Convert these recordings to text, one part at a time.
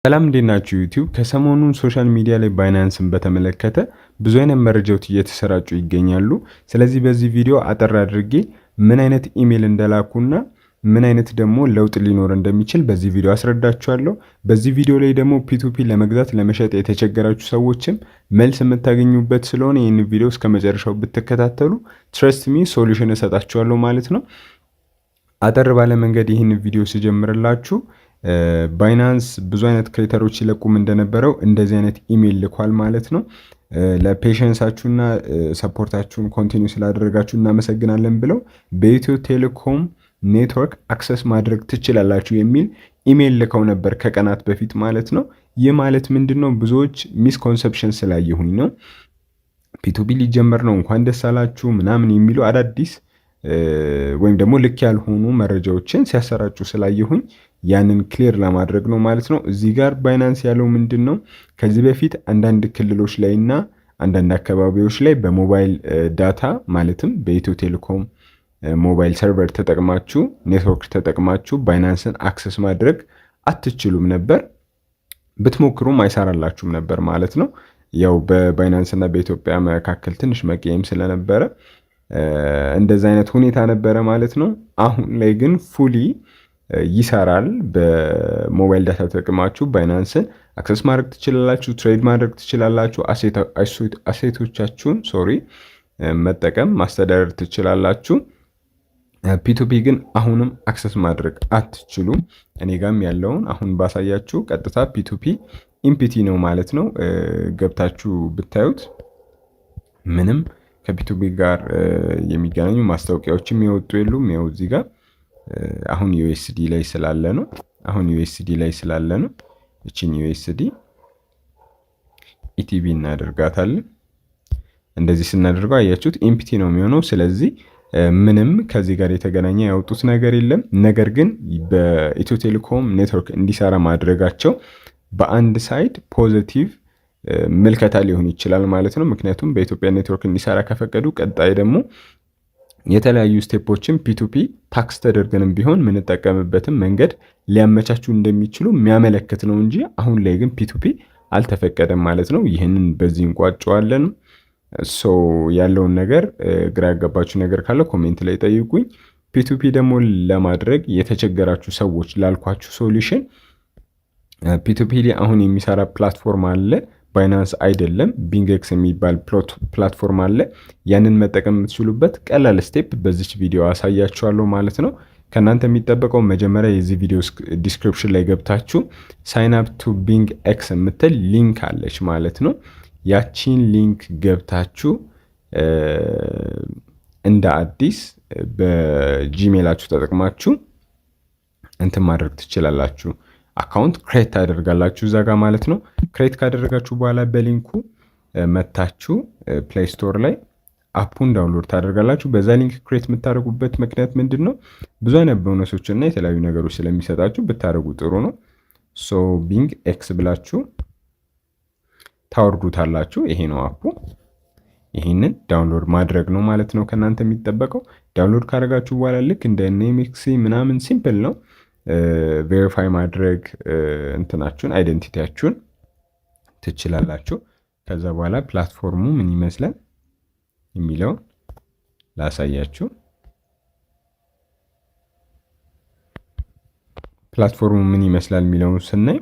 ሰላም እንዴት ናችሁ ዩቲዩብ? ከሰሞኑን ሶሻል ሚዲያ ላይ ባይናንስን በተመለከተ ብዙ አይነት መረጃዎች እየተሰራጩ ይገኛሉ። ስለዚህ በዚህ ቪዲዮ አጠር አድርጌ ምን አይነት ኢሜል እንደላኩና ምን አይነት ደግሞ ለውጥ ሊኖር እንደሚችል በዚህ ቪዲዮ አስረዳችኋለሁ። በዚህ ቪዲዮ ላይ ደግሞ ፒቱፒ ለመግዛት ለመሸጥ የተቸገራችሁ ሰዎችም መልስ የምታገኙበት ስለሆነ ይህን ቪዲዮ እስከ መጨረሻው ብትከታተሉ ትረስት ሚ ሶሉሽን እሰጣችኋለሁ ማለት ነው። አጠር ባለ መንገድ ይህን ቪዲዮ ስጀምርላችሁ ባይናንስ ብዙ አይነት ክሬተሮች ሲለቁም እንደነበረው እንደዚህ አይነት ኢሜል ልኳል ማለት ነው። ለፔሸንሳችሁና ሰፖርታችሁን ኮንቲኒው ስላደረጋችሁ እናመሰግናለን ብለው በኢትዮ ቴሌኮም ኔትወርክ አክሰስ ማድረግ ትችላላችሁ የሚል ኢሜል ልከው ነበር ከቀናት በፊት ማለት ነው። ይህ ማለት ምንድነው? ብዙዎች ሚስኮንሰፕሽን ስላየሁኝ ነው። ፒቱፒ ሊጀመር ነው እንኳን ደስ አላችሁ ምናምን የሚሉ አዳዲስ ወይም ደግሞ ልክ ያልሆኑ መረጃዎችን ሲያሰራጩ ስላየሁኝ ያንን ክሊር ለማድረግ ነው ማለት ነው። እዚህ ጋር ባይናንስ ያለው ምንድን ነው? ከዚህ በፊት አንዳንድ ክልሎች ላይ እና አንዳንድ አካባቢዎች ላይ በሞባይል ዳታ ማለትም በኢትዮ ቴሌኮም ሞባይል ሰርቨር ተጠቅማችሁ ኔትወርክ ተጠቅማችሁ ባይናንስን አክሰስ ማድረግ አትችሉም ነበር። ብትሞክሩም አይሰራላችሁም ነበር ማለት ነው። ያው በባይናንስ እና በኢትዮጵያ መካከል ትንሽ መቀየም ስለነበረ እንደዛ አይነት ሁኔታ ነበረ ማለት ነው። አሁን ላይ ግን ፉሊ ይሰራል። በሞባይል ዳታ ተጠቅማችሁ ባይናንስን አክሰስ ማድረግ ትችላላችሁ፣ ትሬድ ማድረግ ትችላላችሁ፣ አሴቶቻችሁን መጠቀም ማስተዳደር ትችላላችሁ። ፒቱፒ ግን አሁንም አክሰስ ማድረግ አትችሉም። እኔ ጋም ያለውን አሁን ባሳያችሁ ቀጥታ ፒቱፒ ኢምፒቲ ነው ማለት ነው። ገብታችሁ ብታዩት ምንም ከፒቱፒ ጋር የሚገናኙ ማስታወቂያዎችም የወጡ የሉም። ያው እዚህ ጋር አሁን ዩኤስዲ ላይ ስላለ ነው። እቺን ዩኤስዲ ኢቲቢ እናደርጋታለን። እንደዚህ ስናደርገው አያችሁት ኢምፒቲ ነው የሚሆነው። ስለዚህ ምንም ከዚህ ጋር የተገናኘ ያወጡት ነገር የለም። ነገር ግን በኢትዮ ቴሌኮም ኔትወርክ እንዲሰራ ማድረጋቸው በአንድ ሳይድ ፖዚቲቭ ምልከታ ሊሆን ይችላል ማለት ነው። ምክንያቱም በኢትዮጵያ ኔትወርክ እንዲሰራ ከፈቀዱ ቀጣይ ደግሞ የተለያዩ ስቴፖችን ፒቱፒ ታክስ ተደርገንም ቢሆን የምንጠቀምበትን መንገድ ሊያመቻቹ እንደሚችሉ የሚያመለክት ነው እንጂ አሁን ላይ ግን ፒቱፒ አልተፈቀደም ማለት ነው። ይህንን በዚህ እንቋጨዋለን። ያለውን ነገር ግራ ያጋባችሁ ነገር ካለ ኮሜንት ላይ ጠይቁኝ። ፒቱፒ ደግሞ ለማድረግ የተቸገራችሁ ሰዎች ላልኳችሁ ሶሉሽን ፒቱፒ አሁን የሚሰራ ፕላትፎርም አለ። ባይናንስ አይደለም፣ ቢንግኤክስ የሚባል ፕላትፎርም አለ። ያንን መጠቀም የምትችሉበት ቀላል ስቴፕ በዚች ቪዲዮ አሳያችኋለሁ ማለት ነው። ከእናንተ የሚጠበቀው መጀመሪያ የዚህ ቪዲዮ ዲስክሪፕሽን ላይ ገብታችሁ ሳይን አፕ ቱ ቢንግኤክስ የምትል ሊንክ አለች ማለት ነው። ያቺን ሊንክ ገብታችሁ እንደ አዲስ በጂሜላችሁ ተጠቅማችሁ እንትን ማድረግ ትችላላችሁ። አካውንት ክሬት ታደርጋላችሁ እዛ ጋር ማለት ነው። ክሬት ካደረጋችሁ በኋላ በሊንኩ መታችሁ ፕሌይ ስቶር ላይ አፑን ዳውንሎድ ታደርጋላችሁ። በዛ ሊንክ ክሬት የምታደርጉበት ምክንያት ምንድን ነው? ብዙ አይነት ቦነሶች እና የተለያዩ ነገሮች ስለሚሰጣችሁ ብታደርጉ ጥሩ ነው። ቢንግ ኤክስ ብላችሁ ታወርዱታላችሁ። ይሄ ነው አፑ። ይህንን ዳውንሎድ ማድረግ ነው ማለት ነው ከእናንተ የሚጠበቀው። ዳውንሎድ ካደረጋችሁ በኋላ ልክ እንደ ኔሚክሲ ምናምን ሲምፕል ነው። ቬሪፋይ ማድረግ እንትናችሁን አይደንቲቲያችሁን ትችላላችሁ። ከዛ በኋላ ፕላትፎርሙ ምን ይመስላል የሚለውን ላሳያችሁ። ፕላትፎርሙ ምን ይመስላል የሚለውን ስናይ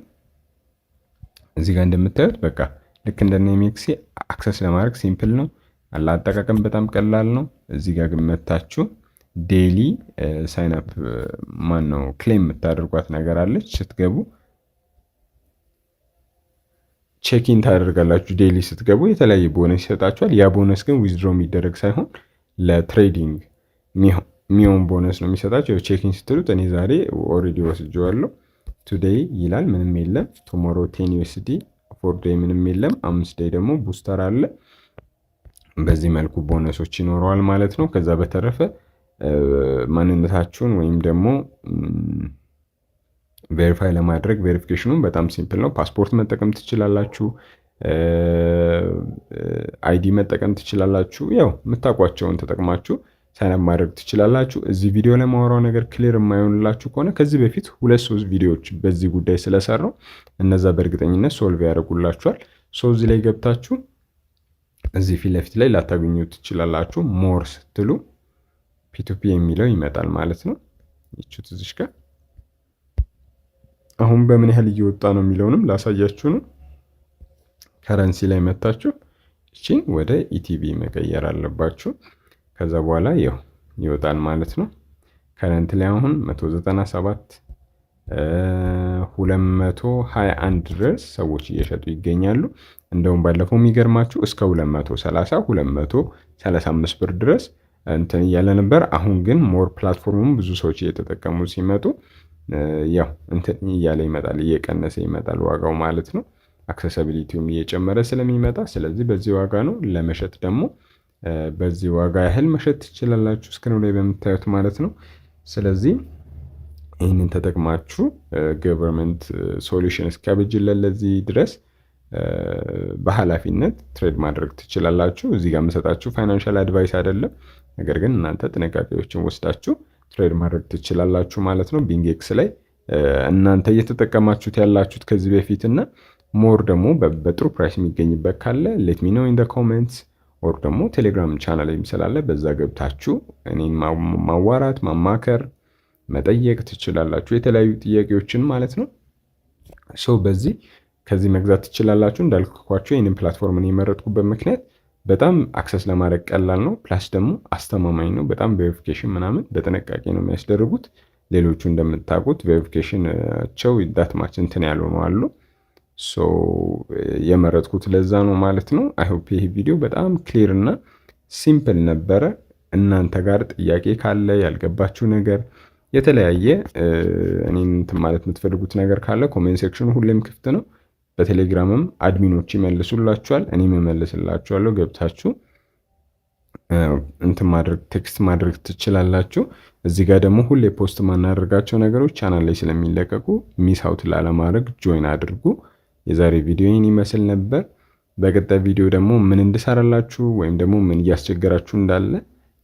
እዚህ ጋር እንደምታዩት በቃ ልክ እንደ ኔሚክሲ አክሰስ ለማድረግ ሲምፕል ነው። አጠቃቀም በጣም ቀላል ነው። እዚህ ጋር ግን መታችሁ ዴይሊ ሳይን አፕ ክሌም የምታደርጓት ነገር አለች። ስትገቡ ቼኪን ታደርጋላችሁ። ዴይሊ ስትገቡ የተለያየ ቦነስ ይሰጣችኋል። ያ ቦነስ ግን ዊዝድሮ የሚደረግ ሳይሆን ለትሬዲንግ የሚሆን ቦነስ ነው የሚሰጣቸው። ቼኪን ስትሉት እኔ ዛሬ ኦልሬዲ ወስጄዋለሁ። ቱዴይ ይላል ምንም የለም። ቱሞሮ 10 ዩኤስዲ፣ 4 ዴይ ምንም የለም። 5 ዴይ ደግሞ ቡስተር አለ። በዚህ መልኩ ቦነሶች ይኖረዋል ማለት ነው። ከዛ በተረፈ ማንነታችሁን ወይም ደግሞ ቬሪፋይ ለማድረግ ቬሪፊኬሽኑን በጣም ሲምፕል ነው። ፓስፖርት መጠቀም ትችላላችሁ፣ አይዲ መጠቀም ትችላላችሁ። ያው የምታውቋቸውን ተጠቅማችሁ ሳይን ማድረግ ትችላላችሁ። እዚህ ቪዲዮ ላይ ማወራው ነገር ክሊር የማይሆንላችሁ ከሆነ ከዚህ በፊት 2-3 ቪዲዮዎች በዚህ ጉዳይ ስለሰራው እነዛ በእርግጠኝነት ሶልቭ ያደርጉላችኋል። እዚህ ላይ ገብታችሁ እዚህ ፊት ለፊት ላይ ላታገኙ ትችላላችሁ። ሞር ስትሉ ፒቱፒ የሚለው ይመጣል ማለት ነው። ይቹት እዚህ ጋር አሁን በምን ያህል እየወጣ ነው የሚለውንም ላሳያችሁ ነው። ከረንሲ ላይ መታችሁ እቺን ወደ ኢቲቪ መቀየር አለባችሁ። ከዛ በኋላ ይወጣል ማለት ነው። ከረንት ላይ አሁን 197 221 ድረስ ሰዎች እየሸጡ ይገኛሉ። እንደውም ባለፈው የሚገርማችሁ እስከ 230 235 ብር ድረስ እንትን እያለ ነበር። አሁን ግን ሞር ፕላትፎርሙም ብዙ ሰዎች እየተጠቀሙ ሲመጡ እንትን እያለ ይመጣል፣ እየቀነሰ ይመጣል ዋጋው ማለት ነው። አክሰሲቢሊቲውም እየጨመረ ስለሚመጣ ስለዚህ በዚህ ዋጋ ነው። ለመሸጥ ደግሞ በዚህ ዋጋ ያህል መሸጥ ትችላላችሁ እስክሪኑ ላይ በምታዩት ማለት ነው። ስለዚህ ይህንን ተጠቅማችሁ ገቨርንመንት ሶሉሽን እስኪያበጅለን ለዚህ ድረስ በኃላፊነት ትሬድ ማድረግ ትችላላችሁ። እዚህ ጋር የምሰጣችሁ ፋይናንሻል አድቫይስ አይደለም፣ ነገር ግን እናንተ ጥንቃቄዎችን ወስዳችሁ ትሬድ ማድረግ ትችላላችሁ ማለት ነው። ቢንጌክስ ላይ እናንተ እየተጠቀማችሁት ያላችሁት ከዚህ በፊት እና ሞር ደግሞ በጥሩ ፕራይስ የሚገኝበት ካለ ሌት ሚ ኖ ኢን ዘ ኮሜንትስ ኦር ደግሞ ቴሌግራም ቻናል ስላለ በዛ ገብታችሁ እኔን ማዋራት ማማከር መጠየቅ ትችላላችሁ፣ የተለያዩ ጥያቄዎችን ማለት ነው። በዚህ ከዚህ መግዛት ትችላላችሁ። እንዳልኳችሁ ይህንን ፕላትፎርም የመረጥኩበት ምክንያት በጣም አክሰስ ለማድረግ ቀላል ነው፣ ፕላስ ደግሞ አስተማማኝ ነው። በጣም ቬሪፊኬሽን ምናምን በጥንቃቄ ነው የሚያስደርጉት። ሌሎቹ እንደምታውቁት ቬሪፊኬሽናቸው ዳትማች እንትን ያልሆኑ አሉ። የመረጥኩት ለዛ ነው ማለት ነው። አይሆፕ ይህ ቪዲዮ በጣም ክሊር እና ሲምፕል ነበረ። እናንተ ጋር ጥያቄ ካለ ያልገባችሁ ነገር የተለያየ እኔን እንትን ማለት የምትፈልጉት ነገር ካለ ኮሜንት ሴክሽኑ ሁሌም ክፍት ነው። በቴሌግራምም አድሚኖች ይመልሱላችኋል፣ እኔም እመልስላችኋለሁ። ገብታችሁ እንትን ማድረግ ቴክስት ማድረግ ትችላላችሁ። እዚህ ጋር ደግሞ ሁሌ ፖስት ማናደርጋቸው ነገሮች ቻናል ላይ ስለሚለቀቁ ሚስ አውት ላለማድረግ ጆይን አድርጉ። የዛሬ ቪዲዮ ይህን ይመስል ነበር። በቀጣይ ቪዲዮ ደግሞ ምን እንድሰራላችሁ ወይም ደግሞ ምን እያስቸገራችሁ እንዳለ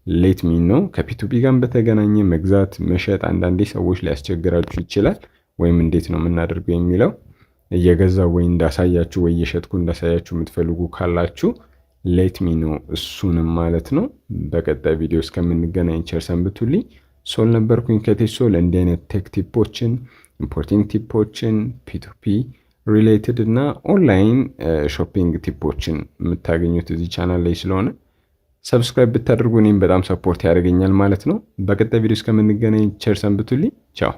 ሌት ሚ ነው። ከፒቱፒ ጋር በተገናኘ መግዛት መሸጥ አንዳንዴ ሰዎች ሊያስቸግራችሁ ይችላል። ወይም እንዴት ነው የምናደርገው የሚለው እየገዛው ወይ እንዳሳያችሁ ወይ እየሸጥኩ እንዳሳያችሁ የምትፈልጉ ካላችሁ ሌት ሚ ነው እሱንም ማለት ነው። በቀጣይ ቪዲዮ እስከምንገናኝ ቸር ሰንብቱልኝ። ሶል ነበርኩኝ ከቴሶል። እንዲህ አይነት ቴክ ቲፖችን፣ ኢምፖርቲንግ ቲፖችን፣ ፒቱፒ ሪሌትድ እና ኦንላይን ሾፒንግ ቲፖችን የምታገኙት እዚህ ቻናል ላይ ስለሆነ ሰብስክራይብ ብታደርጉ እኔም በጣም ሰፖርት ያደርገኛል ማለት ነው። በቀጣይ ቪዲዮ እስከምንገናኝ ቸር ሰንብቱልኝ። ቻው።